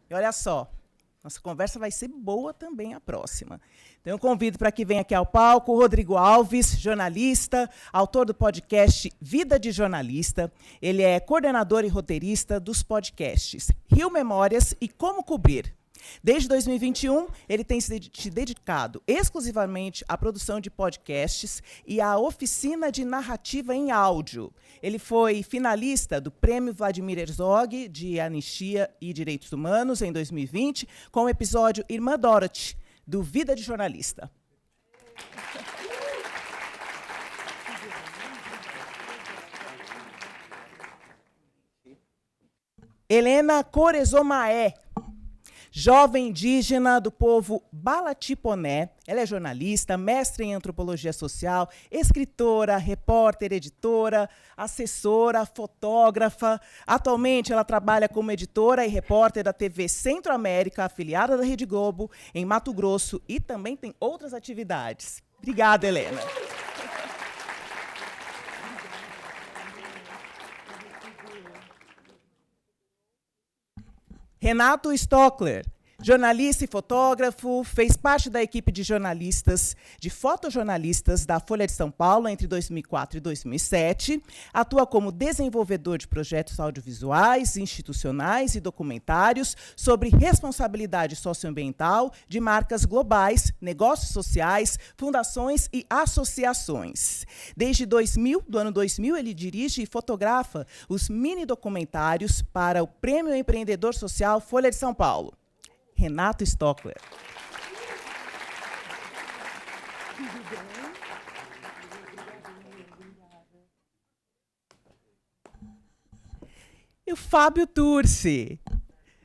E olha só, nossa conversa vai ser boa também a próxima. Então, eu convido para que venha aqui ao palco o Rodrigo Alves, jornalista, autor do podcast Vida de Jornalista. Ele é coordenador e roteirista dos podcasts Rio Memórias e Como Cobrir. Desde 2021, ele tem se dedicado exclusivamente à produção de podcasts e à oficina de narrativa em áudio. Ele foi finalista do Prêmio Vladimir Herzog de Anistia e Direitos Humanos em 2020, com o episódio Irmã Dorothy, do Vida de Jornalista. Helena Corezomaé, jovem indígena do povo Balatiponé. Ela é jornalista, mestre em antropologia social, escritora, repórter, editora, assessora, fotógrafa. Atualmente, ela trabalha como editora e repórter da TV Centro-América, afiliada da Rede Globo, em Mato Grosso, e também tem outras atividades. Obrigada, Helena. Renato Stockler, jornalista e fotógrafo, fez parte da equipe de jornalistas, de fotojornalistas da Folha de São Paulo entre 2004 e 2007, atua como desenvolvedor de projetos audiovisuais, institucionais e documentários sobre responsabilidade socioambiental de marcas globais, negócios sociais, fundações e associações. Desde do ano 2000, ele dirige e fotografa os mini-documentários para o Prêmio Empreendedor Social Folha de São Paulo. Renato Stockler. E o Fábio Turci,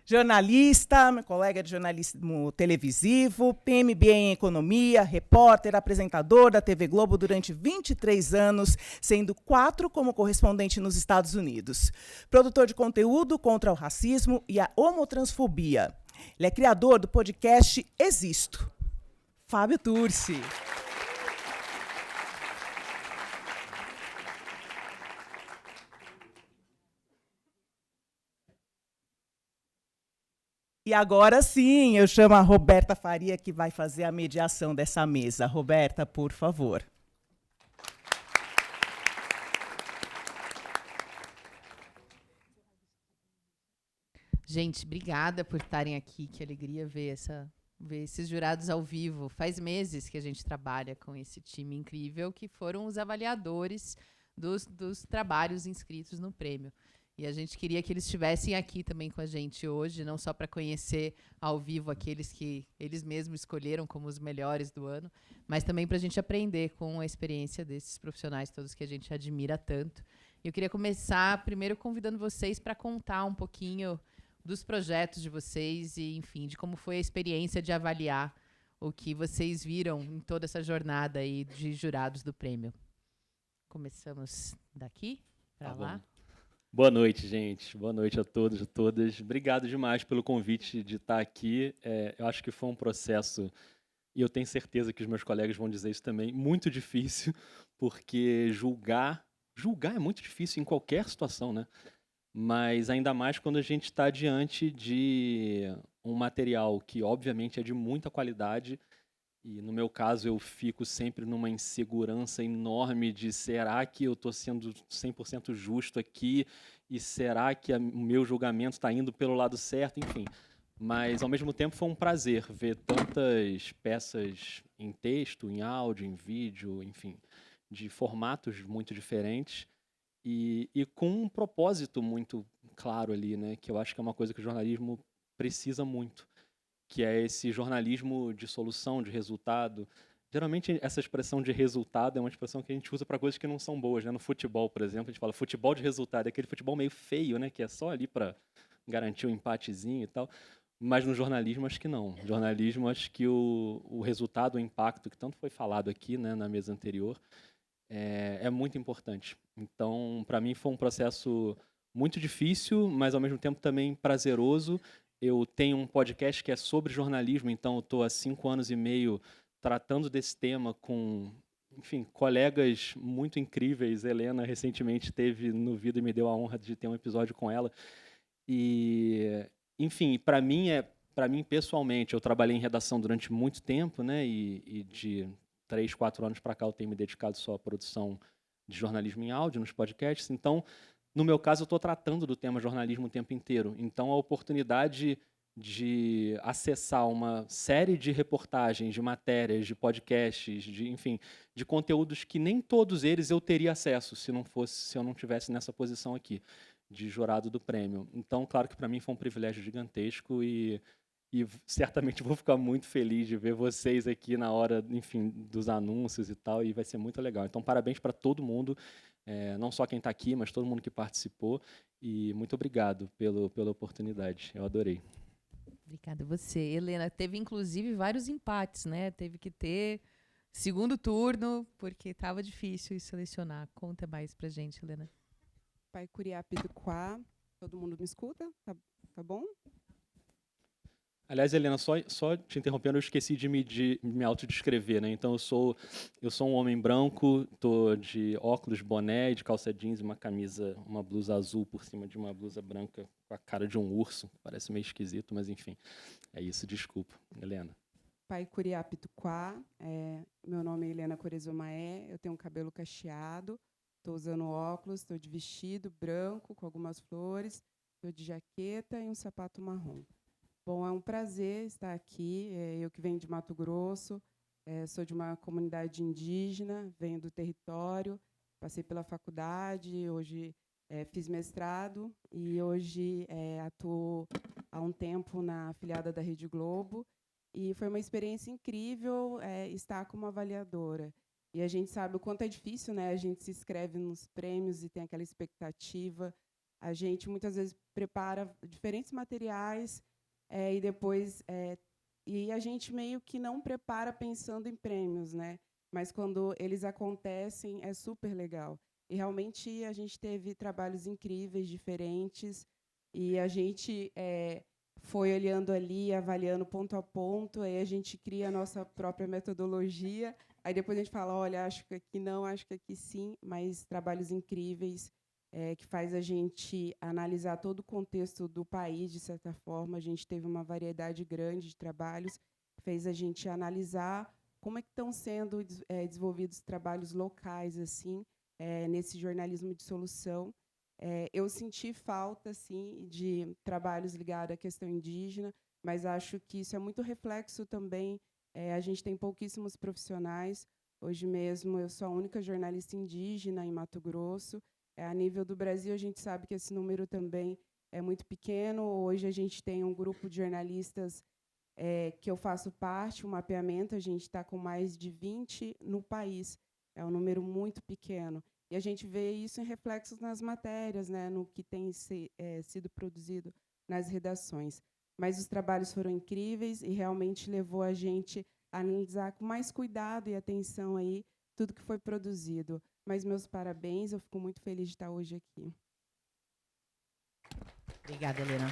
jornalista, meu colega de jornalismo televisivo, PMBA em Economia, repórter, apresentador da TV Globo durante 23 anos, sendo 4 como correspondente nos Estados Unidos. Produtor de conteúdo contra o racismo e a homotransfobia. Ele é criador do podcast Existo. Fábio Turci. E agora sim, eu chamo a Roberta Faria, que vai fazer a mediação dessa mesa. Roberta, por favor. Gente, obrigada por estarem aqui. Que alegria ver esses jurados ao vivo. Faz meses que a gente trabalha com esse time incrível, que foram os avaliadores dos trabalhos inscritos no prêmio. E a gente queria que eles estivessem aqui também com a gente hoje, não só para conhecer ao vivo aqueles que eles mesmos escolheram como os melhores do ano, mas também para a gente aprender com a experiência desses profissionais todos que a gente admira tanto. E eu queria começar primeiro convidando vocês para contar um pouquinho dos projetos de vocês e, enfim, de como foi a experiência de avaliar o que vocês viram em toda essa jornada aí de jurados do prêmio. Começamos daqui para lá. Bom. Boa noite, gente. Boa noite a todos e todas. Obrigado demais pelo convite de estar aqui. Eu acho que foi um processo, e eu tenho certeza que os meus colegas vão dizer isso também, muito difícil, porque julgar é muito difícil em qualquer situação, né? Mas ainda mais quando a gente está diante de um material que, obviamente, é de muita qualidade. E, no meu caso, eu fico sempre numa insegurança enorme de será que eu estou sendo 100% justo aqui? E será que o meu julgamento está indo pelo lado certo? Enfim. Mas, ao mesmo tempo, foi um prazer ver tantas peças em texto, em áudio, em vídeo, enfim, de formatos muito diferentes. E com um propósito muito claro ali, né? Que eu acho que é uma coisa que o jornalismo precisa muito, que é esse jornalismo de solução, de resultado. Geralmente, essa expressão de resultado é uma expressão que a gente usa para coisas que não são boas, né? No futebol, por exemplo, a gente fala futebol de resultado, é aquele futebol meio feio, né? Que é só ali para garantir um empatezinho e tal. Mas no jornalismo, acho que não. No jornalismo, acho que o resultado, o impacto, que tanto foi falado aqui, né, na mesa anterior, é muito importante. Então, para mim, foi um processo muito difícil, mas, ao mesmo tempo, também prazeroso. Eu tenho um podcast que é sobre jornalismo, então eu estou há 5 anos e meio tratando desse tema com, enfim, colegas muito incríveis. Helena recentemente esteve no Vida e me deu a honra de ter um episódio com ela. E enfim, para mim pessoalmente, eu trabalhei em redação durante muito tempo, né? E de 3, 4 anos para cá eu tenho me dedicado só à produção de jornalismo em áudio nos podcasts. Então, no meu caso, eu estou tratando do tema jornalismo o tempo inteiro. Então, a oportunidade de acessar uma série de reportagens, de matérias, de podcasts, enfim, de conteúdos que nem todos eles eu teria acesso se eu não tivesse nessa posição aqui de jurado do prêmio. Então, claro que para mim foi um privilégio gigantesco e certamente vou ficar muito feliz de ver vocês aqui na hora, enfim, dos anúncios e tal, e vai ser muito legal. Então, parabéns para todo mundo, não só quem está aqui, mas todo mundo que participou, e muito obrigado pela oportunidade. Eu adorei. Obrigada a você. Helena, teve inclusive vários empates, né? Teve que ter segundo turno, porque estava difícil selecionar. Conta mais pra gente, Helena. Pai Curiapi do Quá. Todo mundo me escuta? Tá bom? Aliás, Helena, só te interrompendo, eu esqueci de me autodescrever, né? Então, eu sou um homem branco, tô de óculos, boné, de calça jeans e uma blusa azul por cima de uma blusa branca com a cara de um urso. Parece meio esquisito, mas enfim, é isso. Desculpa, Helena. Pai Curiapi do Quá. Meu nome é Helena Corezomaé, eu tenho um cabelo cacheado, estou usando óculos, estou de vestido branco com algumas flores, estou de jaqueta e um sapato marrom. Bom, é um prazer estar aqui. Eu que venho de Mato Grosso, sou de uma comunidade indígena, venho do território, passei pela faculdade, hoje fiz mestrado e hoje atuo há um tempo na afiliada da Rede Globo. E foi uma experiência incrível estar como avaliadora. E a gente sabe o quanto é difícil, né? A gente se inscreve nos prêmios e tem aquela expectativa. A gente muitas vezes prepara diferentes materiais e depois e a gente meio que não prepara pensando em prêmios, né? Mas quando eles acontecem é super legal. E realmente a gente teve trabalhos incríveis, diferentes, e a gente foi olhando ali, avaliando ponto a ponto, aí a gente cria a nossa própria metodologia, aí depois a gente fala, olha, acho que aqui não, acho que aqui sim, mas trabalhos incríveis, que faz a gente analisar todo o contexto do país, de certa forma. A gente teve uma variedade grande de trabalhos, fez a gente analisar como é que estão sendo desenvolvidos trabalhos locais, assim, nesse jornalismo de solução. Eu senti falta, assim, de trabalhos ligados à questão indígena, mas acho que isso é muito reflexo também. A gente tem pouquíssimos profissionais. Hoje mesmo, eu sou a única jornalista indígena em Mato Grosso. A nível do Brasil, a gente sabe que esse número também é muito pequeno. Hoje, a gente tem um grupo de jornalistas que eu faço parte, um mapeamento. A gente está com mais de 20 no país. É um número muito pequeno. E a gente vê isso em reflexos nas matérias, né, no que tem sido produzido nas redações. Mas os trabalhos foram incríveis e realmente levou a gente a analisar com mais cuidado e atenção aí tudo que foi produzido. Mas meus parabéns, eu fico muito feliz de estar hoje aqui. Obrigada, Helena.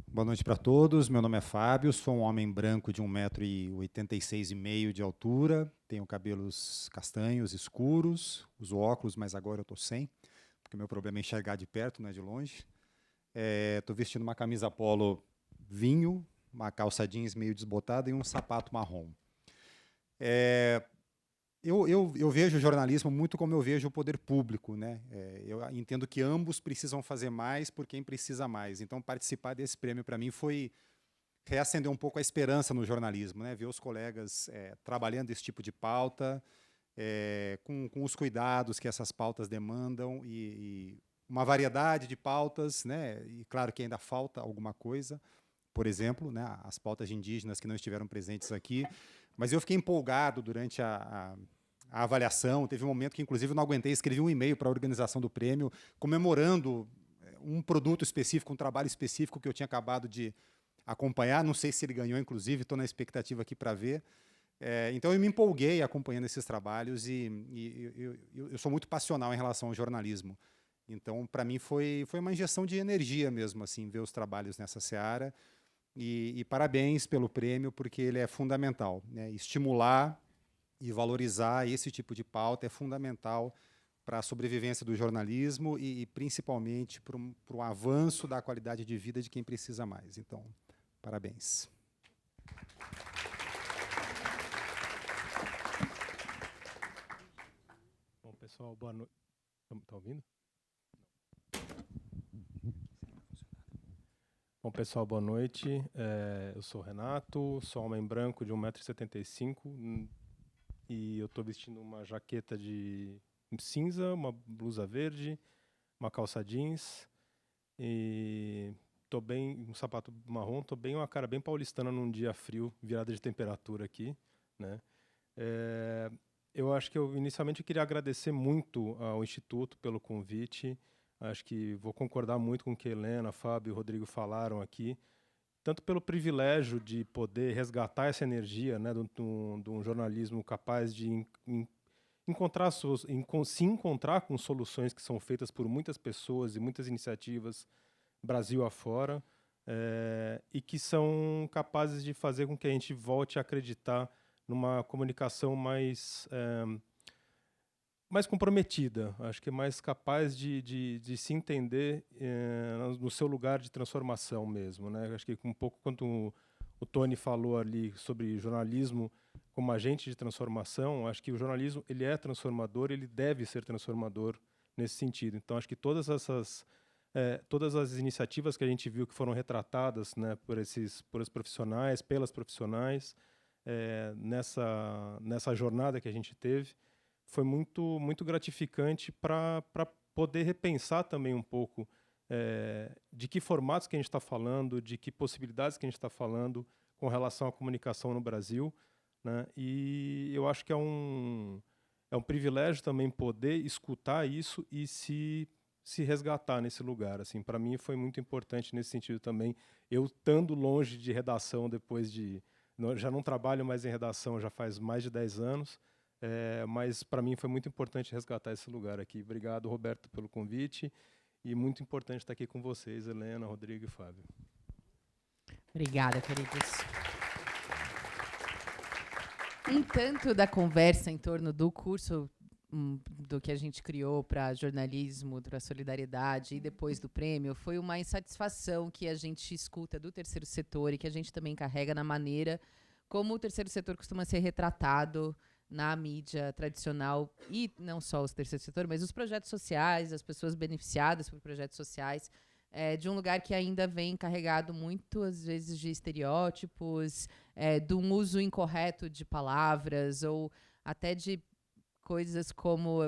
Boa noite para todos. Meu nome é Fábio, sou um homem branco de 1,86 m de altura, tenho cabelos castanhos escuros, uso óculos, mas agora eu estou sem, porque o meu problema é enxergar de perto, não é de longe. Estou vestindo uma camisa polo vinho, uma calça jeans meio desbotada e um sapato marrom. Eu vejo o jornalismo muito como eu vejo o poder público, né? Eu entendo que ambos precisam fazer mais por quem precisa mais. Então, participar desse prêmio, para mim, foi reacender um pouco a esperança no jornalismo, né? Ver os colegas trabalhando esse tipo de pauta, com os cuidados que essas pautas demandam e uma variedade de pautas, né? E claro que ainda falta alguma coisa, por exemplo, né? As pautas indígenas que não estiveram presentes aqui. Mas eu fiquei empolgado durante a avaliação. Teve um momento que, inclusive, eu não aguentei, escrevi um e-mail para a organização do prêmio, comemorando um produto específico, um trabalho específico que eu tinha acabado de acompanhar. Não sei se ele ganhou, inclusive, estou na expectativa aqui para ver. Então, eu me empolguei acompanhando esses trabalhos e eu sou muito passional em relação ao jornalismo. Então, para mim, foi uma injeção de energia mesmo, assim, ver os trabalhos nessa seara. E parabéns pelo prêmio, porque ele é fundamental, né? Estimular e valorizar esse tipo de pauta é fundamental para a sobrevivência do jornalismo e principalmente para o avanço da qualidade de vida de quem precisa mais. Então, parabéns. Bom, pessoal, boa noite. Está ouvindo? Bom, pessoal, boa noite. Eu sou o Renato, sou homem branco de 1,75 m e eu estou vestindo uma jaqueta de cinza, uma blusa verde, uma calça jeans e um sapato marrom. Estou bem, uma cara bem paulistana num dia frio, virada de temperatura aqui, né? Eu acho que inicialmente eu queria agradecer muito ao Instituto pelo convite. Acho que vou concordar muito com o que a Helena, Fábio e o Rodrigo falaram aqui, tanto pelo privilégio de poder resgatar essa energia, né, de um jornalismo capaz de se encontrar com soluções que são feitas por muitas pessoas e muitas iniciativas Brasil afora, e que são capazes de fazer com que a gente volte a acreditar numa comunicação mais comprometida, acho que é mais capaz de se entender no seu lugar de transformação mesmo, né? Acho que um pouco quando o Tony falou ali sobre jornalismo como agente de transformação, acho que o jornalismo ele é transformador, ele deve ser transformador nesse sentido. Então acho que todas as iniciativas que a gente viu que foram retratadas, né, por esses profissionais, pelas profissionais, nessa jornada que a gente teve, foi muito, muito gratificante para poder repensar também um pouco de que formatos que a gente está falando, de que possibilidades que a gente está falando com relação à comunicação no Brasil, né? E eu acho que é um privilégio também poder escutar isso e se resgatar nesse lugar. Assim, para mim foi muito importante nesse sentido também. Eu estando longe de redação já não trabalho mais em redação já faz mais de 10 anos, mas para mim foi muito importante resgatar esse lugar aqui. Obrigado, Roberto, pelo convite, e muito importante estar aqui com vocês, Helena, Rodrigo e Fábio. Obrigada, queridos. Um tanto da conversa em torno do curso do que a gente criou para jornalismo, para solidariedade e depois do prêmio, foi uma insatisfação que a gente escuta do terceiro setor e que a gente também carrega na maneira como o terceiro setor costuma ser retratado na mídia tradicional, e não só o terceiro setor, mas os projetos sociais, as pessoas beneficiadas por projetos sociais, de um lugar que ainda vem carregado muito, às vezes, de estereótipos, de um uso incorreto de palavras, ou até de coisas como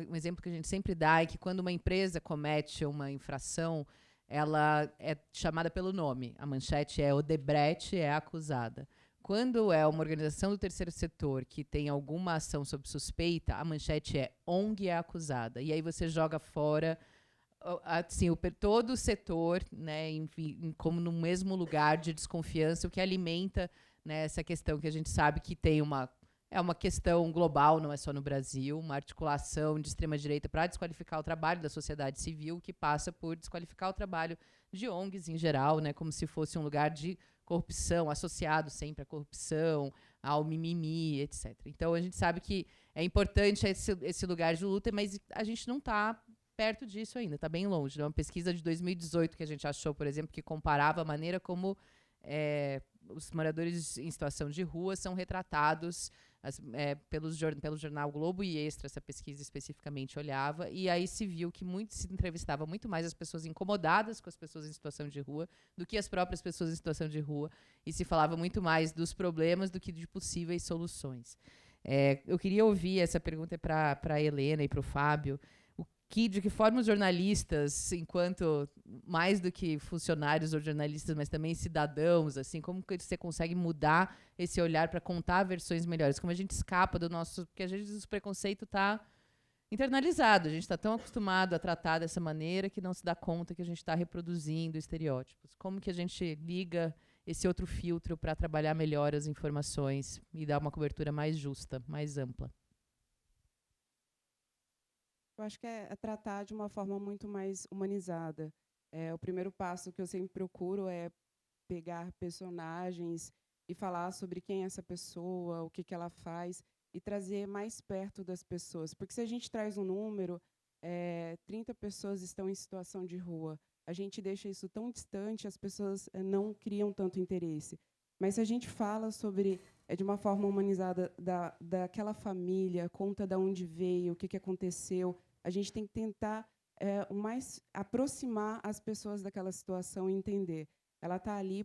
um exemplo que a gente sempre dá é que quando uma empresa comete uma infração, ela é chamada pelo nome. A manchete é Odebrecht é acusada. Quando é uma organização do terceiro setor que tem alguma ação sob suspeita, a manchete é ONG é acusada. E aí você joga fora assim, todo o setor, né, como no mesmo lugar de desconfiança, o que alimenta, né, essa questão que a gente sabe que tem uma questão global, não é só no Brasil, uma articulação de extrema-direita para desqualificar o trabalho da sociedade civil, que passa por desqualificar o trabalho de ONGs em geral, né, como se fosse um lugar de corrupção, associado sempre à corrupção, ao mimimi, etc. Então, a gente sabe que é importante esse lugar de luta, mas a gente não está perto disso ainda, está bem longe. Uma pesquisa de 2018 que a gente achou, por exemplo, que comparava a maneira como os moradores em situação de rua são retratados pelo jornal Globo e Extra, essa pesquisa especificamente olhava, e aí se viu que se entrevistava muito mais as pessoas incomodadas com as pessoas em situação de rua do que as próprias pessoas em situação de rua, e se falava muito mais dos problemas do que de possíveis soluções. Eu queria ouvir essa pergunta para a Helena e para o Fábio, de que forma os jornalistas, enquanto mais do que funcionários ou jornalistas, mas também cidadãos, assim, como que você consegue mudar esse olhar para contar versões melhores? Como a gente escapa do nosso... Porque às vezes o preconceito está internalizado, a gente está tão acostumado a tratar dessa maneira que não se dá conta que a gente está reproduzindo estereótipos. Como que a gente liga esse outro filtro para trabalhar melhor as informações e dar uma cobertura mais justa, mais ampla? Eu acho que é tratar de uma forma muito mais humanizada. O primeiro passo que eu sempre procuro é pegar personagens e falar sobre quem é essa pessoa, o que ela faz, e trazer mais perto das pessoas. Porque se a gente traz um número, 30 pessoas estão em situação de rua, a gente deixa isso tão distante, as pessoas não criam tanto interesse. Mas se a gente fala sobre, de uma forma humanizada, daquela família, conta de onde veio, o que aconteceu, a gente tem que tentar aproximar as pessoas daquela situação e entender. Ela está ali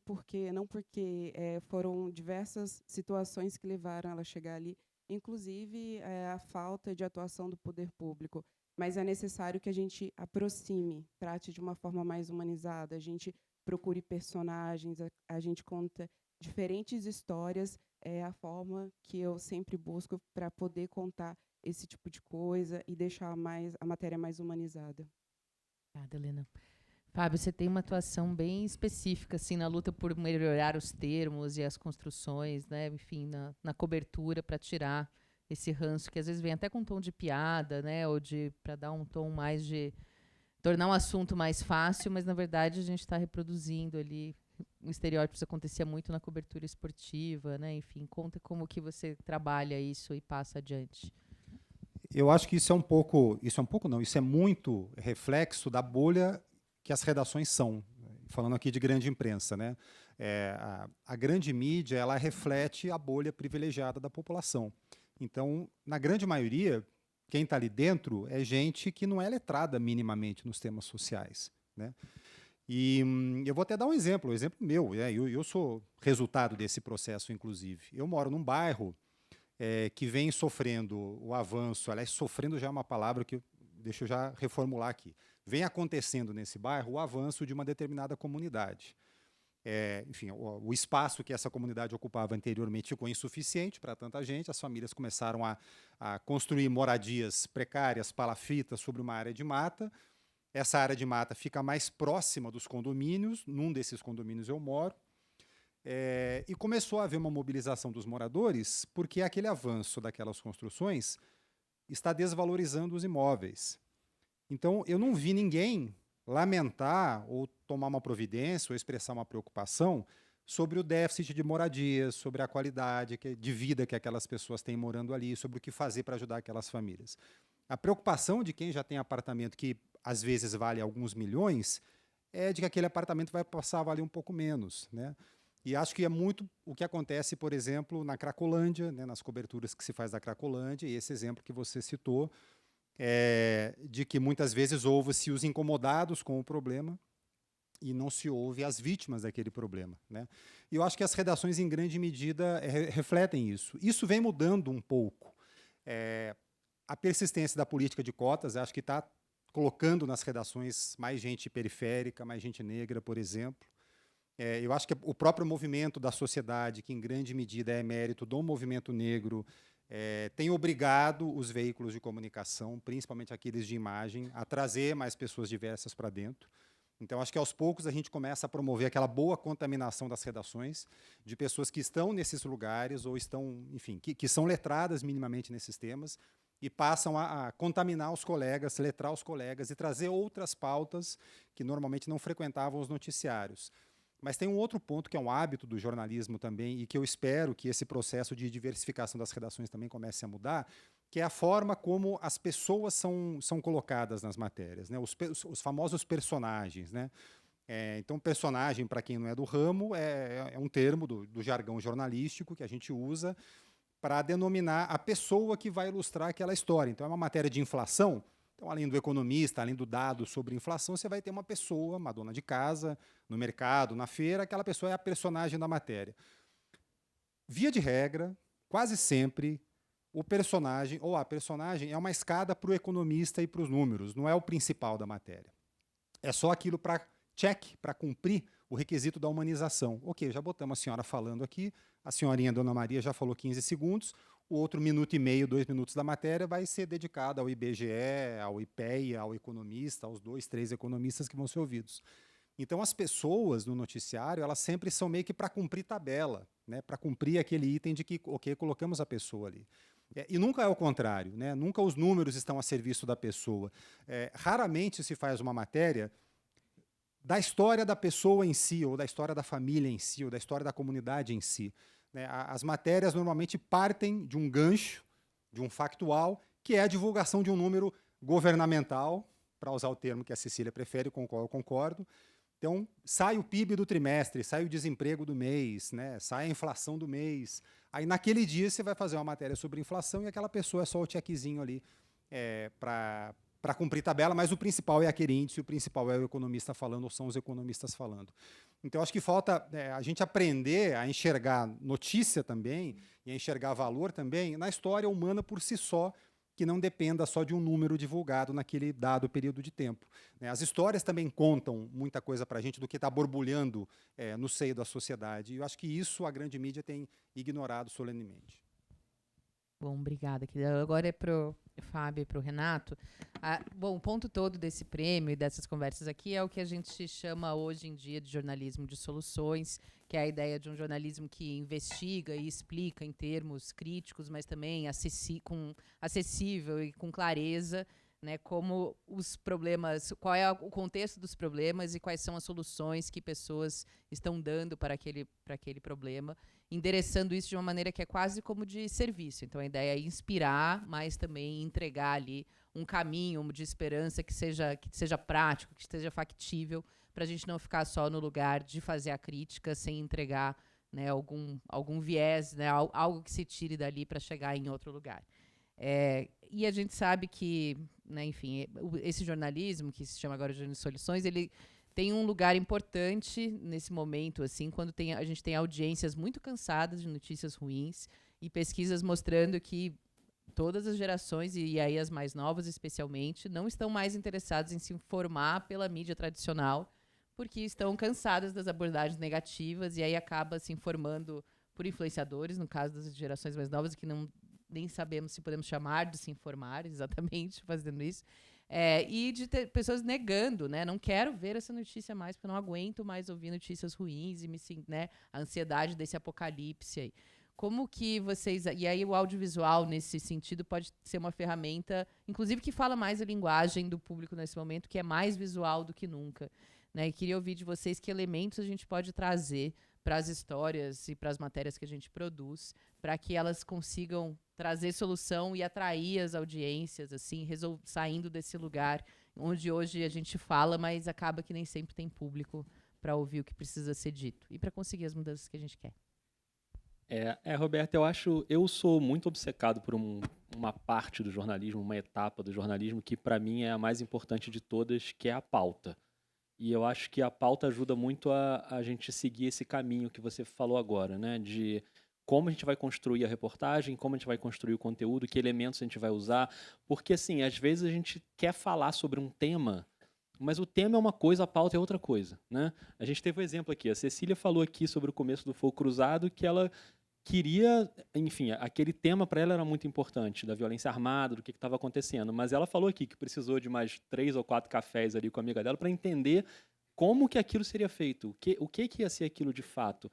não porque foram diversas situações que levaram ela a chegar ali, inclusive a falta de atuação do poder público. Mas é necessário que a gente aproxime, trate de uma forma mais humanizada, a gente procure personagens, a gente conta diferentes histórias, é a forma que eu sempre busco para poder contar esse tipo de coisa e deixar a matéria mais humanizada. Obrigada, Helena. Fábio, você tem uma atuação bem específica assim, na luta por melhorar os termos e as construções, né? Enfim, na cobertura para tirar esse ranço que às vezes vem até com um tom de piada, né? Ou para dar um tom mais de tornar um assunto mais fácil, mas na verdade a gente está reproduzindo ali um estereótipo que acontecia muito na cobertura esportiva, né? Enfim, conta como que você trabalha isso e passa adiante. Eu acho que isso é muito reflexo da bolha que as redações são. Falando aqui de grande imprensa, né? A grande mídia, ela reflete a bolha privilegiada da população. Então, na grande maioria, quem está ali dentro é gente que não é letrada minimamente nos temas sociais, né? E eu vou até dar um exemplo meu. Eu sou resultado desse processo, inclusive. Eu moro num bairro que vem sofrendo o avanço, aliás, sofrendo já é uma palavra que deixa eu já reformular aqui. Vem acontecendo nesse bairro o avanço de uma determinada comunidade. Enfim, o espaço que essa comunidade ocupava anteriormente ficou insuficiente para tanta gente, as famílias começaram a construir moradias precárias, palafitas, sobre uma área de mata. Essa área de mata fica mais próxima dos condomínios, num desses condomínios eu moro, e começou a haver uma mobilização dos moradores, porque aquele avanço daquelas construções está desvalorizando os imóveis. Então, eu não vi ninguém lamentar ou tomar uma providência ou expressar uma preocupação sobre o déficit de moradias, sobre a qualidade de vida que aquelas pessoas têm morando ali, sobre o que fazer para ajudar aquelas famílias. A preocupação de quem já tem apartamento que às vezes vale alguns milhões é de que aquele apartamento vai passar a valer um pouco menos, né? E acho que é muito o que acontece, por exemplo, na Cracolândia, né, nas coberturas que se faz da Cracolândia, e esse exemplo que você citou, de que muitas vezes ouve-se os incomodados com o problema e não se ouve as vítimas daquele problema, né? E eu acho que as redações, em grande medida, refletem isso. Isso vem mudando um pouco. A persistência da política de cotas, acho que está colocando nas redações mais gente periférica, mais gente negra, por exemplo. Eu acho que o próprio movimento da sociedade, que em grande medida é mérito do movimento negro, tem obrigado os veículos de comunicação, principalmente aqueles de imagem, a trazer mais pessoas diversas para dentro. Então, acho que aos poucos a gente começa a promover aquela boa contaminação das redações, de pessoas que estão nesses lugares ou estão, enfim, que são letradas minimamente nesses temas, e passam a contaminar os colegas, letrar os colegas e trazer outras pautas que normalmente não frequentavam os noticiários. Mas tem um outro ponto que é um hábito do jornalismo também e que eu espero que esse processo de diversificação das redações também comece a mudar, que é a forma como as pessoas são colocadas nas matérias, né? Os famosos personagens, né? Então, personagem, para quem não é do ramo, é um termo do jargão jornalístico que a gente usa para denominar a pessoa que vai ilustrar aquela história. Então, é uma matéria de inflação. Então, além do economista, além do dado sobre inflação, você vai ter uma pessoa, uma dona de casa, no mercado, na feira, aquela pessoa é a personagem da matéria. Via de regra, quase sempre, o personagem ou a personagem é uma escada para o economista e para os números, não é o principal da matéria. É só aquilo para check, para cumprir o requisito da humanização. Ok, já botamos a senhora falando aqui, a senhorinha Dona Maria já falou 15 segundos, o outro minuto e meio, 2 minutos da matéria vai ser dedicado ao IBGE, ao IPEA, ao economista, aos 2, 3 economistas que vão ser ouvidos. Então, as pessoas no noticiário, elas sempre são meio que para cumprir tabela, né? Para cumprir aquele item de que, ok, colocamos a pessoa ali. E nunca é o contrário, né? Nunca os números estão a serviço da pessoa. Raramente se faz uma matéria da história da pessoa em si, ou da história da família em si, ou da história da comunidade em si, né? As matérias normalmente partem de um gancho de um factual, que é a divulgação de um número governamental, para usar o termo que a Cecília prefere, com o qual eu concordo. Então, sai o PIB do trimestre, sai o desemprego do mês, né, sai a inflação do mês. Aí, naquele dia, você vai fazer uma matéria sobre inflação e aquela pessoa é só o checkzinho ali para cumprir tabela, mas o principal é aquele índice, o principal é o economista falando, ou são os economistas falando. Então, acho que falta a gente aprender a enxergar notícia também, e a enxergar valor também, na história humana por si só, que não dependa só de um número divulgado naquele dado período de tempo. As histórias também contam muita coisa para a gente do que está borbulhando no seio da sociedade. E eu acho que isso a grande mídia tem ignorado solenemente. Bom, obrigada, querida. Agora é para o Fábio e para o Renato. Bom, o ponto todo desse prêmio e dessas conversas aqui é o que a gente chama hoje em dia de jornalismo de soluções, que é a ideia de um jornalismo que investiga e explica em termos críticos, mas também acessível e com clareza, né, como os problemas, qual é o contexto dos problemas e quais são as soluções que pessoas estão dando para aquele problema, endereçando isso de uma maneira que é quase como de serviço. Então, a ideia é inspirar, mas também entregar ali um caminho de esperança que seja prático, que seja factível, para a gente não ficar só no lugar de fazer a crítica sem entregar, né, algum viés, né, algo que se tire dali para chegar em outro lugar. E a gente sabe que, né, enfim, esse jornalismo, que se chama agora Jornalismo de Soluções, ele tem um lugar importante nesse momento, assim, quando a gente tem audiências muito cansadas de notícias ruins e pesquisas mostrando que todas as gerações, e aí as mais novas especialmente, não estão mais interessadas em se informar pela mídia tradicional, porque estão cansadas das abordagens negativas e aí acaba se informando por influenciadores, no caso das gerações mais novas, que nem sabemos se podemos chamar de se informar exatamente fazendo isso. E de ter pessoas negando, né? Não quero ver essa notícia mais, porque eu não aguento mais ouvir notícias ruins e né, a ansiedade desse apocalipse aí. Como que vocês... E aí o audiovisual, nesse sentido, pode ser uma ferramenta, inclusive, que fala mais a linguagem do público nesse momento, que é mais visual do que nunca. Né? E queria ouvir de vocês que elementos a gente pode trazer para as histórias e para as matérias que a gente produz, para que elas consigam trazer solução e atrair as audiências, assim, saindo desse lugar onde hoje a gente fala, mas acaba que nem sempre tem público para ouvir o que precisa ser dito e para conseguir as mudanças que a gente quer. Roberto, eu sou muito obcecado por uma parte do jornalismo, uma etapa do jornalismo que para mim é a mais importante de todas, que é a pauta. E eu acho que a pauta ajuda muito a gente seguir esse caminho que você falou agora, né? De como a gente vai construir a reportagem, como a gente vai construir o conteúdo, que elementos a gente vai usar. Porque, assim, às vezes a gente quer falar sobre um tema, mas o tema é uma coisa, a pauta é outra coisa, né? A gente teve um exemplo aqui. A Cecília falou aqui sobre o começo do Fogo Cruzado, que ela queria, enfim, aquele tema para ela era muito importante, da violência armada, do que estava acontecendo, mas ela falou aqui que precisou de mais 3 ou 4 cafés ali com a amiga dela para entender como que aquilo seria feito, o que ia ser aquilo de fato.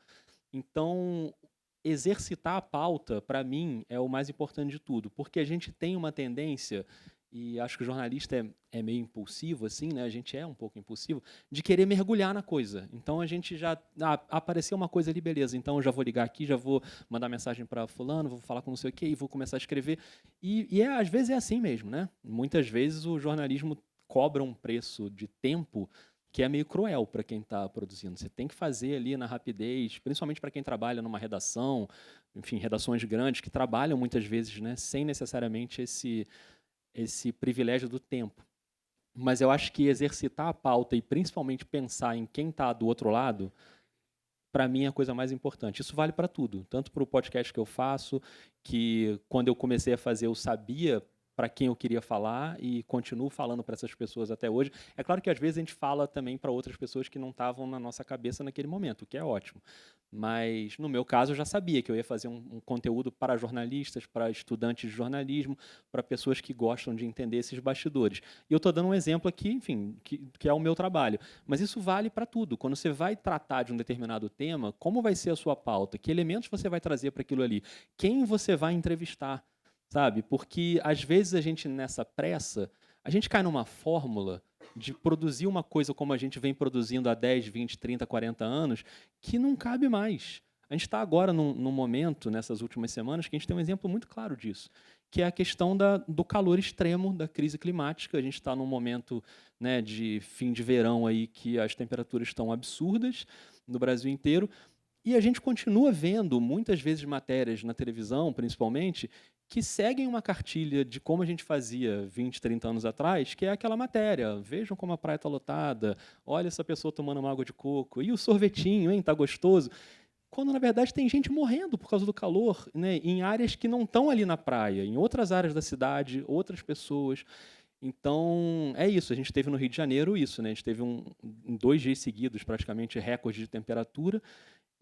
Então, exercitar a pauta, para mim, é o mais importante de tudo, porque a gente tem uma tendência, e acho que o jornalista é meio impulsivo, assim, né? A gente é um pouco impulsivo, de querer mergulhar na coisa. Então, a gente já... apareceu uma coisa ali, beleza. Então, eu já vou ligar aqui, já vou mandar mensagem para fulano, vou falar com não sei o quê, e vou começar a escrever. E às vezes é assim mesmo, né? Muitas vezes o jornalismo cobra um preço de tempo que é meio cruel para quem está produzindo. Você tem que fazer ali na rapidez, principalmente para quem trabalha numa redação, enfim, redações grandes, que trabalham muitas vezes, né, sem necessariamente esse privilégio do tempo. Mas eu acho que exercitar a pauta e principalmente pensar em quem está do outro lado, para mim é a coisa mais importante. Isso vale para tudo, tanto para o podcast que eu faço, que quando eu comecei a fazer eu sabia para quem eu queria falar e continuo falando para essas pessoas até hoje. É claro que às vezes a gente fala também para outras pessoas que não estavam na nossa cabeça naquele momento, o que é ótimo. Mas, no meu caso, eu já sabia que eu ia fazer um conteúdo para jornalistas, para estudantes de jornalismo, para pessoas que gostam de entender esses bastidores. E eu estou dando um exemplo aqui, enfim, que é o meu trabalho. Mas isso vale para tudo. Quando você vai tratar de um determinado tema, como vai ser a sua pauta? Que elementos você vai trazer para aquilo ali? Quem você vai entrevistar? Sabe? Porque, às vezes, a gente, nessa pressa, a gente cai numa fórmula de produzir uma coisa como a gente vem produzindo há 10, 20, 30, 40 anos, que não cabe mais. A gente está agora num momento, nessas últimas semanas, que a gente tem um exemplo muito claro disso, que é a questão do calor extremo, da crise climática. A gente está num momento, né, de fim de verão aí que as temperaturas estão absurdas no Brasil inteiro, e a gente continua vendo muitas vezes matérias na televisão, principalmente, que seguem uma cartilha de como a gente fazia 20, 30 anos atrás, que é aquela matéria: vejam como a praia está lotada, olha essa pessoa tomando uma água de coco, e o sorvetinho, hein, tá gostoso. Quando, na verdade, tem gente morrendo por causa do calor, né, em áreas que não estão ali na praia, em outras áreas da cidade, outras pessoas. Então, é isso. A gente teve no Rio de Janeiro isso, né? A gente teve em 2 dias seguidos, praticamente, recorde de temperatura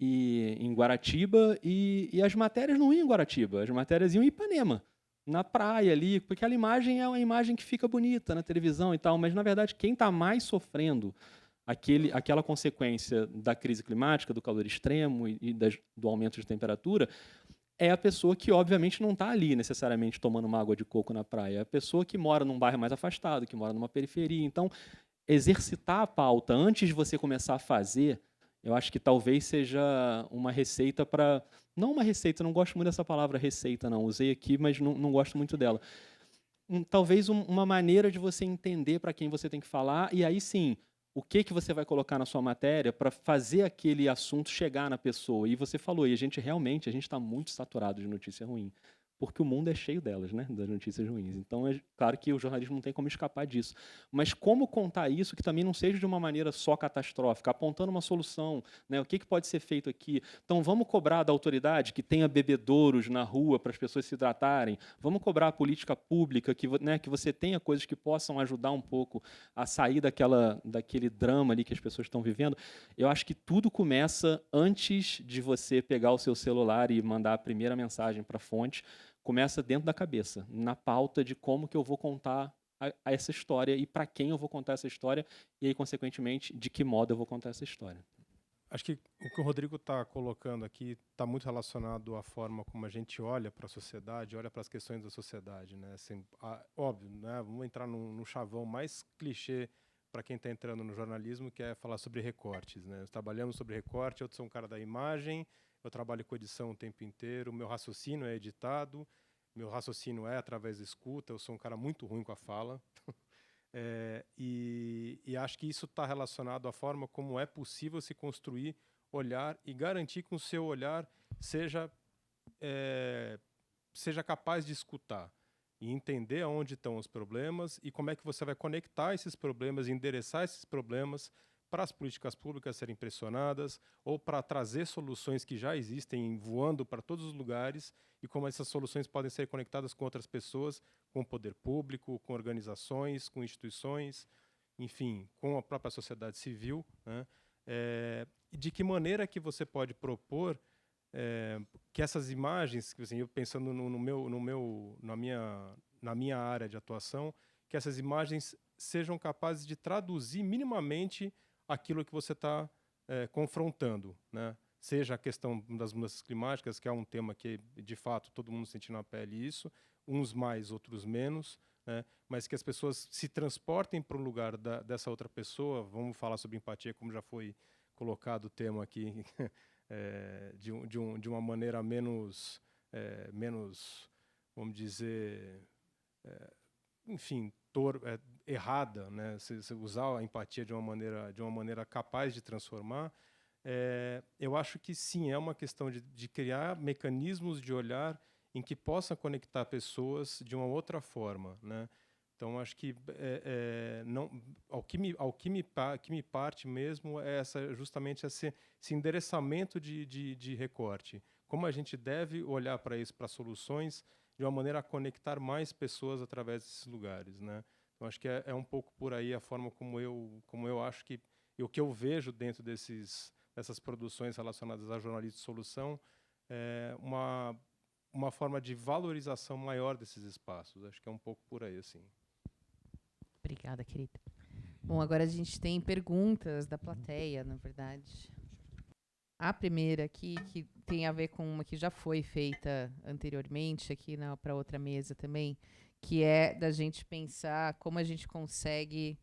em Guaratiba, e as matérias não iam em Guaratiba, as matérias iam em Ipanema, na praia ali, porque aquela imagem é uma imagem que fica bonita na televisão e tal, mas, na verdade, quem está mais sofrendo aquela consequência da crise climática, do calor extremo e do aumento de temperatura, é a pessoa que, obviamente, não está ali necessariamente tomando uma água de coco na praia. É a pessoa que mora num bairro mais afastado, que mora numa periferia. Então, exercitar a pauta antes de você começar a fazer, eu acho que talvez seja uma receita para... Não uma receita, não gosto muito dessa palavra receita, não. Usei aqui, mas não gosto muito dela. Talvez uma maneira de você entender para quem você tem que falar, e aí sim, o que você vai colocar na sua matéria para fazer aquele assunto chegar na pessoa. E você falou, e a gente está muito saturado de notícia ruim, porque o mundo é cheio delas, né, das notícias ruins. Então, é claro que o jornalismo não tem como escapar disso. Mas como contar isso que também não seja de uma maneira só catastrófica, apontando uma solução, né, o que pode ser feito aqui? Então, vamos cobrar da autoridade que tenha bebedouros na rua para as pessoas se hidratarem, vamos cobrar a política pública, né, que você tenha coisas que possam ajudar um pouco a sair daquele drama ali que as pessoas estão vivendo. Eu acho que tudo começa antes de você pegar o seu celular e mandar a primeira mensagem para a fonte. Começa dentro da cabeça, na pauta de como que eu vou contar essa história e para quem eu vou contar essa história e aí, consequentemente, de que modo eu vou contar essa história. Acho que o que o Rodrigo está colocando aqui está muito relacionado à forma como a gente olha para a sociedade, olha para as questões da sociedade, né? Assim, óbvio, né? Vamos entrar no chavão mais clichê para quem está entrando no jornalismo, que é falar sobre recortes, né? Nós trabalhamos sobre recorte, eu sou um cara da imagem, eu trabalho com edição o tempo inteiro, meu raciocínio é editado, meu raciocínio é através da escuta, eu sou um cara muito ruim com a fala. E acho que isso está relacionado à forma como é possível se construir, olhar e garantir que o seu olhar seja capaz de escutar e entender aonde estão os problemas e como é que você vai conectar esses problemas, endereçar esses problemas para as políticas públicas serem pressionadas ou para trazer soluções que já existem voando para todos os lugares e como essas soluções podem ser conectadas com outras pessoas, com o poder público, com organizações, com instituições, enfim, com a própria sociedade civil, né? De que maneira que você pode propor que essas imagens, assim, eu pensando na minha área de atuação, que essas imagens sejam capazes de traduzir minimamente aquilo que você está confrontando, né? Seja a questão das mudanças climáticas, que é um tema que, de fato, todo mundo sente na pele isso, uns mais, outros menos, né? Mas que as pessoas se transportem para o lugar dessa outra pessoa. Vamos falar sobre empatia, como já foi colocado o tema aqui, de uma maneira menos, vamos dizer, enfim, errada, né? Se usar a empatia de uma maneira capaz de transformar, eu acho que sim, é uma questão de criar mecanismos de olhar em que possa conectar pessoas de uma outra forma, né? Então, acho que ao que me parte mesmo é justamente esse endereçamento de recorte. Como a gente deve olhar para isso, para soluções, de uma maneira a conectar mais pessoas através desses lugares, né? Então, acho que é um pouco por aí a forma como eu acho que... E o que eu vejo dentro dessas produções relacionadas a jornalismo de solução é uma forma de valorização maior desses espaços. Acho que é um pouco por aí, assim. Obrigada, querida. Bom, agora a gente tem perguntas da plateia, na verdade. A primeira aqui, que tem a ver com uma que já foi feita anteriormente, aqui para outra mesa também, que é da gente pensar como a gente consegue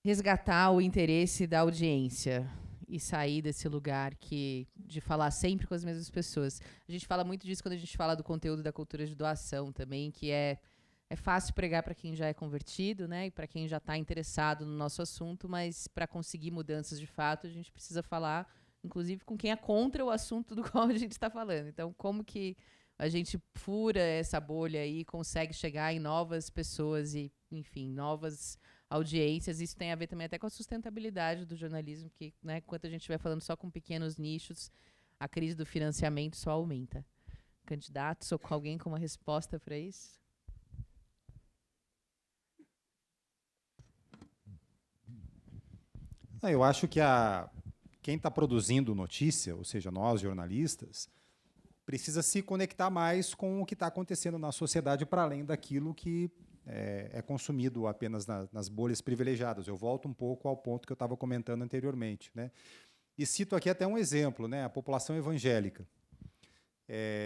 resgatar o interesse da audiência e sair desse lugar que de falar sempre com as mesmas pessoas. A gente fala muito disso quando a gente fala do conteúdo da cultura de doação também, que é fácil pregar para quem já é convertido, né, e para quem já está interessado no nosso assunto, mas para conseguir mudanças de fato, a gente precisa falar, inclusive, com quem é contra o assunto do qual a gente está falando. Então, como que a gente fura essa bolha aí e consegue chegar em novas pessoas e, enfim, novas audiências? Isso tem a ver também até com a sustentabilidade do jornalismo, que, né, enquanto a gente estiver falando só com pequenos nichos, a crise do financiamento só aumenta. Candidatos ou com alguém com uma resposta para isso? Eu acho que quem está produzindo notícia, ou seja, nós jornalistas, precisa se conectar mais com o que está acontecendo na sociedade para além daquilo que é consumido apenas nas bolhas privilegiadas. Eu volto um pouco ao ponto que eu estava comentando anteriormente, né? E cito aqui até um exemplo, né? A população evangélica.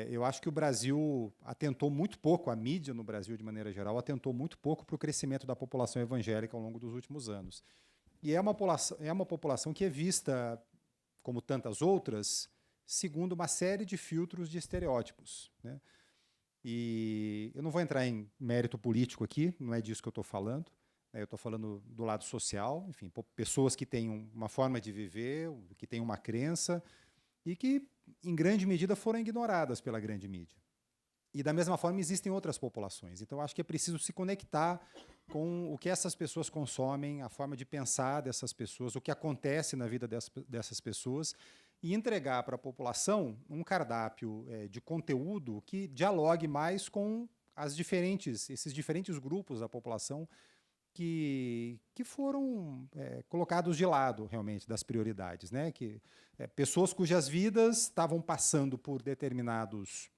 Eu acho que o Brasil atentou muito pouco, a mídia no Brasil, de maneira geral, atentou muito pouco para o crescimento da população evangélica ao longo dos últimos anos. E é uma população que é vista, como tantas outras, segundo uma série de filtros de estereótipos, né? E eu não vou entrar em mérito político aqui, não é disso que eu estou falando, né? Eu estou falando do lado social, enfim, pessoas que têm uma forma de viver, que têm uma crença e que, em grande medida, foram ignoradas pela grande mídia. E, da mesma forma, existem outras populações. Então, acho que é preciso se conectar com o que essas pessoas consomem, a forma de pensar dessas pessoas, o que acontece na vida dessas pessoas, e entregar para a população um cardápio de conteúdo que dialogue mais com esses diferentes grupos da população que foram colocados de lado, realmente, das prioridades, né? Pessoas cujas vidas estavam passando por determinados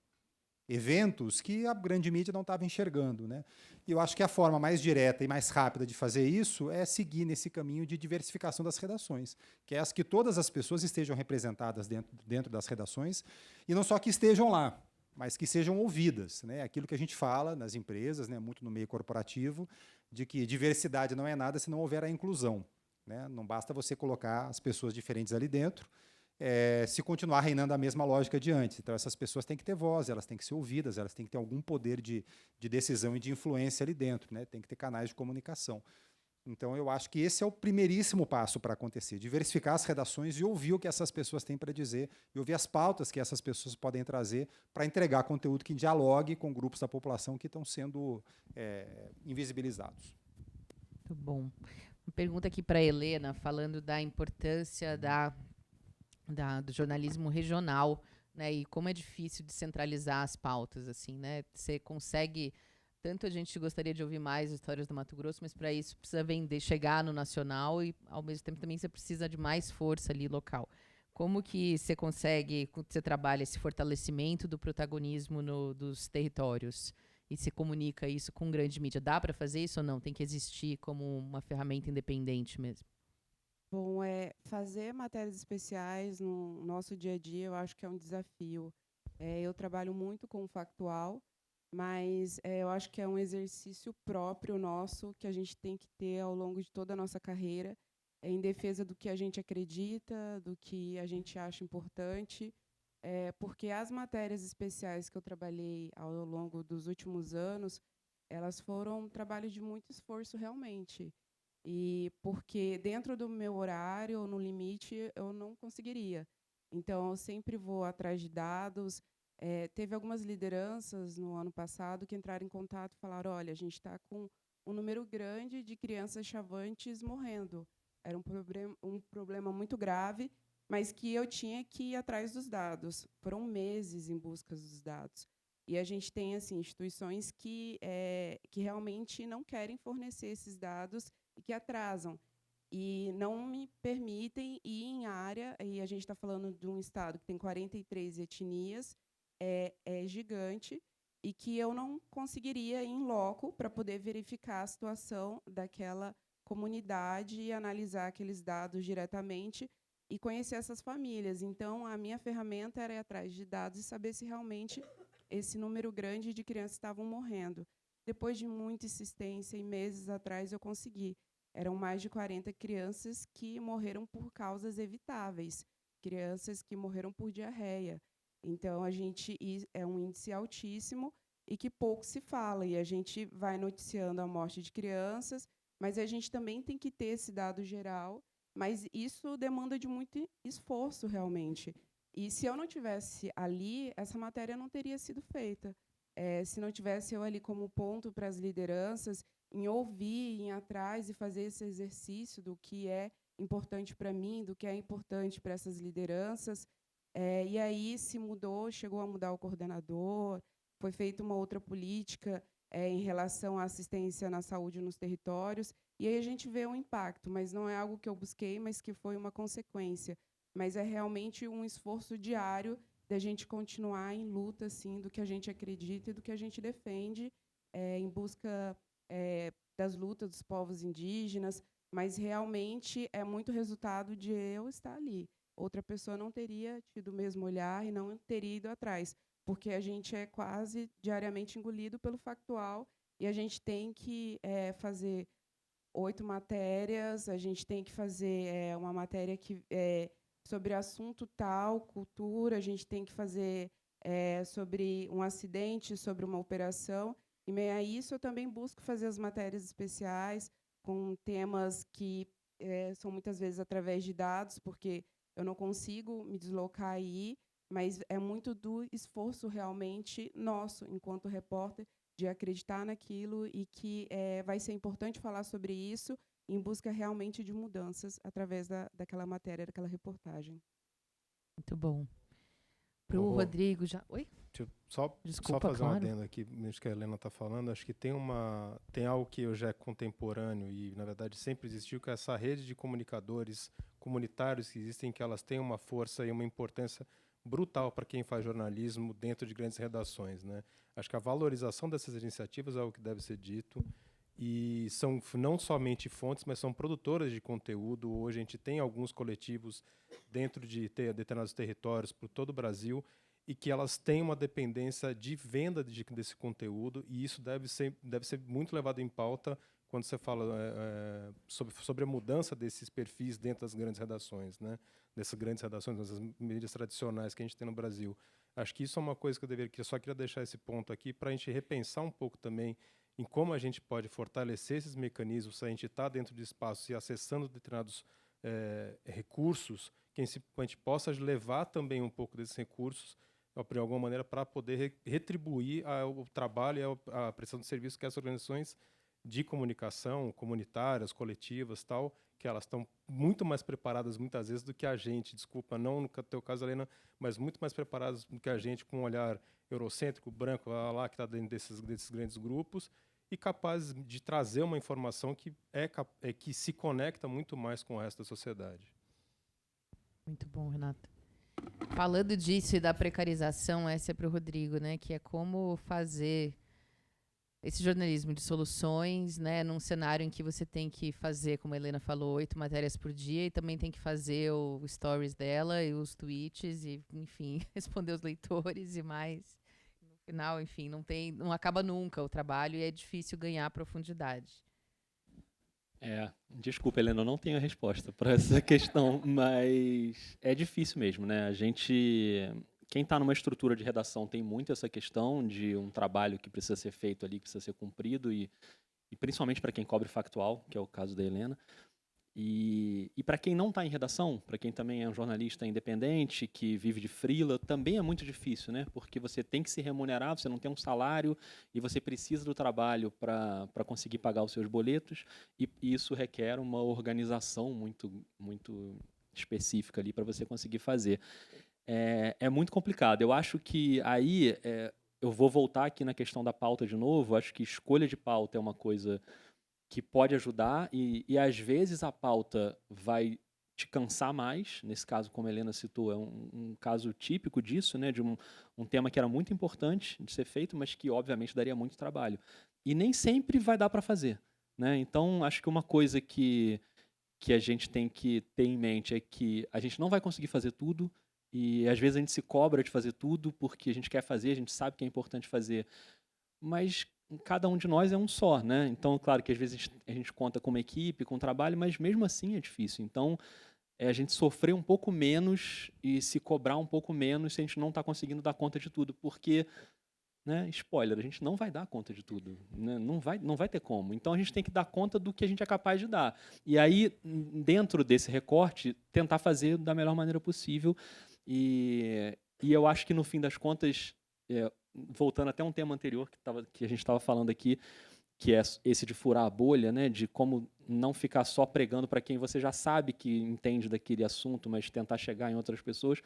eventos que a grande mídia não estava enxergando, né? E eu acho que a forma mais direta e mais rápida de fazer isso é seguir nesse caminho de diversificação das redações, que é que todas as pessoas estejam representadas dentro das redações, e não só que estejam lá, mas que sejam ouvidas, né? Aquilo que a gente fala nas empresas, né, muito no meio corporativo, de que diversidade não é nada se não houver a inclusão, né? Não basta você colocar as pessoas diferentes ali dentro, se continuar reinando a mesma lógica de antes. Então, essas pessoas têm que ter voz, elas têm que ser ouvidas, elas têm que ter algum poder de decisão e de influência ali dentro, né? Tem que ter canais de comunicação. Então, eu acho que esse é o primeiríssimo passo para acontecer, diversificar as redações e ouvir o que essas pessoas têm para dizer, e ouvir as pautas que essas pessoas podem trazer para entregar conteúdo que dialogue com grupos da população que estão sendo invisibilizados. Muito bom. Uma pergunta aqui para a Helena, falando da importância do jornalismo regional, né, e como é difícil descentralizar as pautas, assim, né? Você consegue, tanto a gente gostaria de ouvir mais histórias do Mato Grosso, mas para isso precisa chegar no nacional e, ao mesmo tempo, também você precisa de mais força ali local. Como que você consegue, quando você trabalha esse fortalecimento do protagonismo dos territórios e se comunica isso com grande mídia? Dá para fazer isso ou não? Tem que existir como uma ferramenta independente mesmo? Bom, fazer matérias especiais no nosso dia a dia, eu acho que é um desafio. Eu trabalho muito com o factual, mas eu acho que é um exercício próprio nosso que a gente tem que ter ao longo de toda a nossa carreira, em defesa do que a gente acredita, do que a gente acha importante, porque as matérias especiais que eu trabalhei ao longo dos últimos anos, elas foram um trabalho de muito esforço realmente. E porque dentro do meu horário, no limite, eu não conseguiria. Então, eu sempre vou atrás de dados. Teve algumas lideranças no ano passado que entraram em contato e falaram, olha, a gente está com um número grande de crianças chavantes morrendo. Era um problema muito grave, mas que eu tinha que ir atrás dos dados. Foram meses em busca dos dados. E a gente tem assim, instituições que realmente não querem fornecer esses dados e que atrasam. E não me permitem ir em área, e a gente está falando de um estado que tem 43 etnias, é gigante, e que eu não conseguiria ir em loco para poder verificar a situação daquela comunidade e analisar aqueles dados diretamente e conhecer essas famílias. Então, a minha ferramenta era ir atrás de dados e saber se realmente esse número grande de crianças estavam morrendo. Depois de muita insistência, e meses atrás, eu consegui. Eram mais de 40 crianças que morreram por causas evitáveis. crianças que morreram por diarreia. Então, é um índice altíssimo e que pouco se fala. E a gente vai noticiando a morte de crianças, mas a gente também tem que ter esse dado geral, mas isso demanda de muito esforço, realmente. E se eu não tivesse ali, essa matéria não teria sido feita. Se não tivesse eu ali como ponto para as lideranças, em ouvir, em ir atrás e fazer esse exercício do que é importante para mim, do que é importante para essas lideranças. E aí se mudou, chegou a mudar o coordenador, foi feita uma outra política em relação à assistência na saúde nos territórios, e aí a gente vê um impacto, mas não é algo que eu busquei, mas que foi uma consequência. Mas é realmente um esforço diário da gente continuar em luta assim, do que a gente acredita e do que a gente defende, em busca das lutas dos povos indígenas, mas realmente é muito resultado de eu estar ali. Outra pessoa não teria tido o mesmo olhar e não teria ido atrás, porque a gente é quase diariamente engolido pelo factual e a gente tem que fazer 8 matérias, a gente tem que fazer uma matéria que sobre assunto tal, cultura, a gente tem que fazer sobre um acidente, sobre uma operação. E meio a isso, eu também busco fazer as matérias especiais com temas que são muitas vezes através de dados, porque eu não consigo me deslocar e ir, mas é muito do esforço realmente nosso, enquanto repórter, de acreditar naquilo e que vai ser importante falar sobre isso em busca realmente de mudanças através daquela matéria, daquela reportagem. Muito bom. Para o Rodrigo já... Oi? Desculpa, só fazer um adendo aqui, nisso que a Helena está falando. Acho que tem algo que hoje é contemporâneo e, na verdade, sempre existiu, que é essa rede de comunicadores comunitários que existem, que elas têm uma força e uma importância brutal para quem faz jornalismo dentro de grandes redações, né? Acho que a valorização dessas iniciativas é o que deve ser dito. E são não somente fontes, mas são produtoras de conteúdo. Hoje a gente tem alguns coletivos dentro de determinados territórios por todo o Brasil e que elas têm uma dependência de venda desse conteúdo, e isso deve ser muito levado em pauta quando você fala sobre a mudança desses perfis dentro das grandes redações, né? Dessas grandes redações, dessas mídias tradicionais que a gente tem no Brasil. Acho que isso é uma coisa que eu só queria deixar esse ponto aqui para a gente repensar um pouco também em como a gente pode fortalecer esses mecanismos, se a gente está dentro de espaços e acessando determinados recursos, que a gente possa levar também um pouco desses recursos, de alguma maneira, para poder retribuir o trabalho e a prestação de serviço que essas organizações de comunicação, comunitárias, coletivas, tal, que elas estão muito mais preparadas, muitas vezes, do que a gente. Desculpa, não no teu caso, Helena, mas muito mais preparadas do que a gente, com um olhar eurocêntrico, branco, lá que está dentro desses grandes grupos, e capazes de trazer uma informação que se conecta muito mais com o resto da sociedade. Muito bom, Renato. Falando disso e da precarização, essa é para o Rodrigo, né? Que é como fazer esse jornalismo de soluções, né? Num cenário em que você tem que fazer, como a Helena falou, 8 matérias por dia e também tem que fazer o stories dela e os tweets e, enfim, responder os leitores e mais. No final, enfim, não acaba nunca o trabalho e é difícil ganhar profundidade. Desculpa, Helena, eu não tenho a resposta para essa questão, mas é difícil mesmo, né? Quem está numa estrutura de redação tem muito essa questão de um trabalho que precisa ser feito ali, que precisa ser cumprido, e principalmente para quem cobre factual, que é o caso da Helena. E para quem não está em redação, para quem também é um jornalista independente, que vive de freela, também é muito difícil, né? Porque você tem que se remunerar, você não tem um salário e você precisa do trabalho para conseguir pagar os seus boletos, e isso requer uma organização muito, muito específica ali para você conseguir fazer. É muito complicado. Eu acho que aí, eu vou voltar aqui na questão da pauta de novo, acho que escolha de pauta é uma coisa que pode ajudar, e às vezes a pauta vai te cansar mais. Nesse caso, como a Helena citou, é um caso típico disso, né, de um tema que era muito importante de ser feito, mas que obviamente daria muito trabalho. E nem sempre vai dar para fazer, né? Então, acho que uma coisa que a gente tem que ter em mente é que a gente não vai conseguir fazer tudo, e às vezes a gente se cobra de fazer tudo porque a gente quer fazer, a gente sabe que é importante fazer, mas cada um de nós é um só, né? Então, claro que às vezes a gente conta com uma equipe, com um trabalho, mas mesmo assim é difícil. Então, é a gente sofrer um pouco menos e se cobrar um pouco menos se a gente não está conseguindo dar conta de tudo, porque, né, spoiler, a gente não vai dar conta de tudo, né? Não vai ter como. Então a gente tem que dar conta do que a gente é capaz de dar. E aí, dentro desse recorte, tentar fazer da melhor maneira possível. E eu acho que, no fim das contas, voltando até um tema anterior que a gente estava falando aqui, que é esse de furar a bolha, né, de como não ficar só pregando para quem você já sabe que entende daquele assunto, mas tentar chegar em outras pessoas.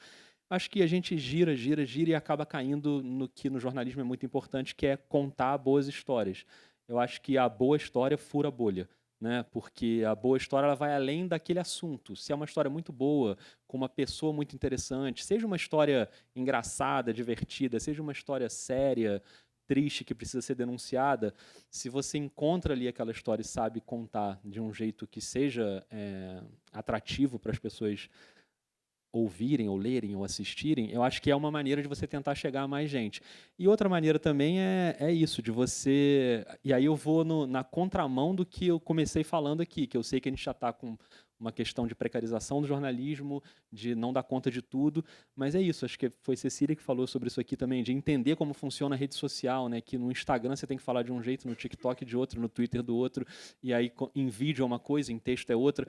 Acho que a gente gira e acaba caindo no que no jornalismo é muito importante, que é contar boas histórias. Eu acho que a boa história fura a bolha, né? Porque a boa história ela vai além daquele assunto. Se é uma história muito boa, com uma pessoa muito interessante, seja uma história engraçada, divertida, seja uma história séria, triste, que precisa ser denunciada, se você encontra ali aquela história e sabe contar de um jeito que seja atrativo para as pessoas ouvirem, ou lerem, ou assistirem, eu acho que é uma maneira de você tentar chegar a mais gente. E outra maneira também é isso, de você... E aí eu vou na contramão do que eu comecei falando aqui, que eu sei que a gente já está com uma questão de precarização do jornalismo, de não dar conta de tudo, mas é isso, acho que foi Cecília que falou sobre isso aqui também, de entender como funciona a rede social, né, que no Instagram você tem que falar de um jeito, no TikTok de outro, no Twitter do outro, e aí em vídeo é uma coisa, em texto é outra.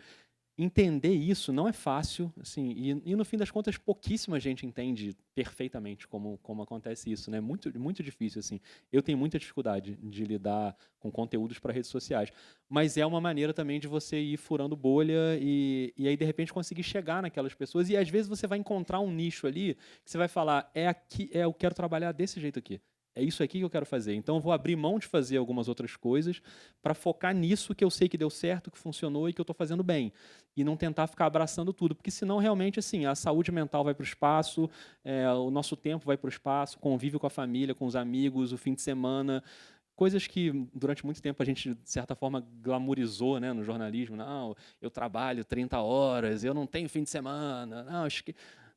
Entender isso não é fácil, assim, e no fim das contas pouquíssima gente entende perfeitamente como acontece isso, né? Muito difícil, assim. Eu tenho muita dificuldade de lidar com conteúdos para redes sociais, mas é uma maneira também de você ir furando bolha e aí de repente conseguir chegar naquelas pessoas, e às vezes você vai encontrar um nicho ali que você vai falar, eu quero trabalhar desse jeito aqui. É isso aqui que eu quero fazer. Então, eu vou abrir mão de fazer algumas outras coisas para focar nisso que eu sei que deu certo, que funcionou e que eu estou fazendo bem. E não tentar ficar abraçando tudo. Porque, senão, realmente, assim, a saúde mental vai para o espaço, o nosso tempo vai para o espaço, convívio com a família, com os amigos, o fim de semana. Coisas que, durante muito tempo, a gente, de certa forma, glamourizou, né, no jornalismo. Não, eu trabalho 30 horas, eu não tenho fim de semana. Não, acho que...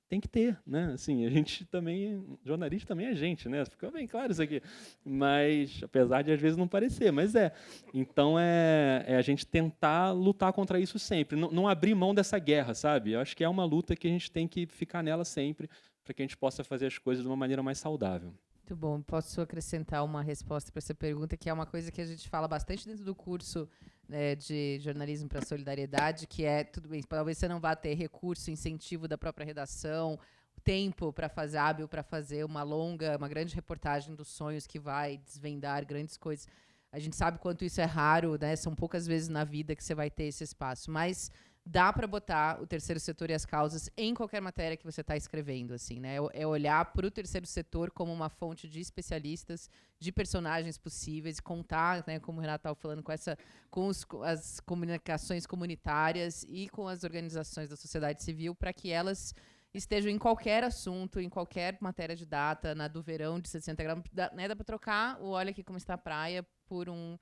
Tem que ter, né? Assim, a gente também, jornalista também é gente, né? Ficou bem claro isso aqui. Mas, apesar de às vezes não parecer, mas é. Então é a gente tentar lutar contra isso sempre, não abrir mão dessa guerra, sabe? Eu acho que é uma luta que a gente tem que ficar nela sempre, para que a gente possa fazer as coisas de uma maneira mais saudável. Muito bom. Posso acrescentar uma resposta para essa pergunta, que é uma coisa que a gente fala bastante dentro do curso, né, de jornalismo para a solidariedade, que é, tudo bem, talvez você não vá ter recurso, incentivo da própria redação, tempo para fazer, hábil para fazer uma grande reportagem dos sonhos que vai desvendar grandes coisas. A gente sabe quanto isso é raro, né? São poucas vezes na vida que você vai ter esse espaço, mas dá para botar o terceiro setor e as causas em qualquer matéria que você está escrevendo, assim, né? É olhar para o terceiro setor como uma fonte de especialistas, de personagens possíveis, contar, né, como o Renato estava falando, com as comunicações comunitárias e com as organizações da sociedade civil, para que elas estejam em qualquer assunto, em qualquer matéria de data, na do verão de 60 graus, dá para trocar o Olha Aqui Como Está a Praia por um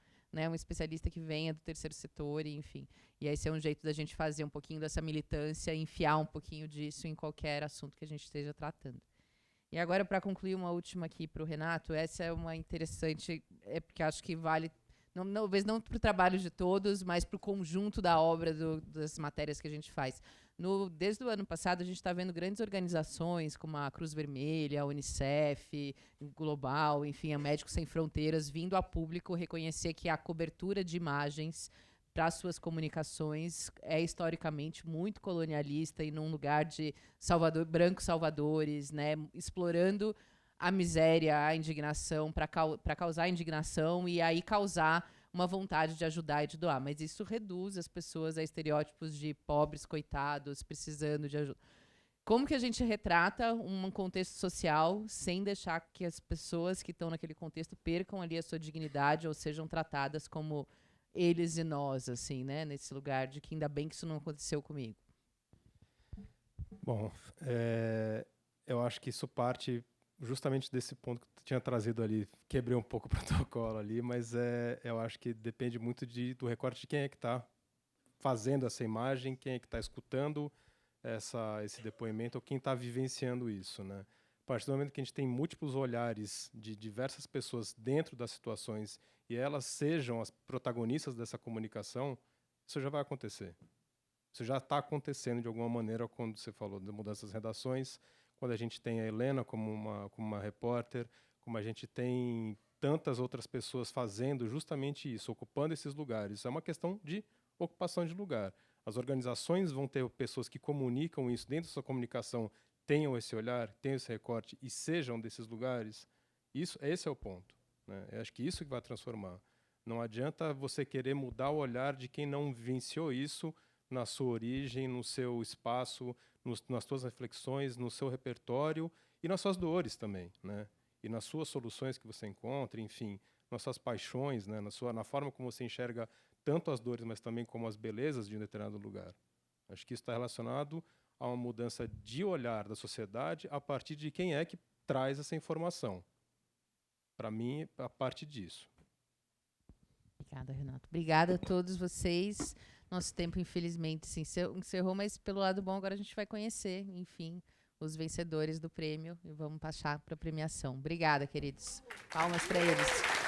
especialista que venha do terceiro setor, e, enfim. E esse é um jeito da gente fazer um pouquinho dessa militância, enfiar um pouquinho disso em qualquer assunto que a gente esteja tratando. E agora, para concluir, uma última aqui para o Renato, essa é uma interessante, porque acho que vale, talvez não para o trabalho de todos, mas para o conjunto da obra, das matérias que a gente faz. Desde o ano passado, a gente está vendo grandes organizações, como a Cruz Vermelha, a Unicef, Global, enfim, a Médicos Sem Fronteiras, vindo a público reconhecer que a cobertura de imagens para suas comunicações é historicamente muito colonialista e num lugar de brancos salvadores, né, explorando a miséria, a indignação, para causar indignação e aí causar uma vontade de ajudar e de doar. Mas isso reduz as pessoas a estereótipos de pobres, coitados, precisando de ajuda. Como que a gente retrata um contexto social sem deixar que as pessoas que estão naquele contexto percam ali a sua dignidade ou sejam tratadas como eles e nós, assim, né? Nesse lugar de que ainda bem que isso não aconteceu comigo. Bom, eu acho que isso parte justamente desse ponto que tu tinha trazido ali. Quebrei um pouco o protocolo ali, mas eu acho que depende muito do recorte de quem é que está fazendo essa imagem, quem é que está escutando esse depoimento, ou quem está vivenciando isso, né? A partir do momento que a gente tem múltiplos olhares de diversas pessoas dentro das situações e elas sejam as protagonistas dessa comunicação, isso já vai acontecer. Isso já está acontecendo de alguma maneira quando você falou de mudanças das redações, quando a gente tem a Helena como uma repórter, como a gente tem tantas outras pessoas fazendo justamente isso, ocupando esses lugares. Isso é uma questão de ocupação de lugar. As organizações vão ter pessoas que comunicam isso dentro da sua comunicação, tenham esse olhar, tenham esse recorte e sejam desses lugares. Esse é o ponto, né? Eu acho que isso que vai transformar. Não adianta você querer mudar o olhar de quem não vivenciou isso na sua origem, no seu espaço, nas suas reflexões, no seu repertório e nas suas dores também, né? E nas suas soluções que você encontra, enfim, nas suas paixões, né? Na forma como você enxerga tanto as dores, mas também como as belezas de um determinado lugar. Acho que isso está relacionado a uma mudança de olhar da sociedade a partir de quem é que traz essa informação. Para mim, a parte disso. Obrigada, Renato. Obrigada a todos vocês. Nosso tempo, infelizmente, se encerrou, mas pelo lado bom, agora a gente vai conhecer, enfim, os vencedores do prêmio e vamos passar para a premiação. Obrigada, queridos. Palmas para eles.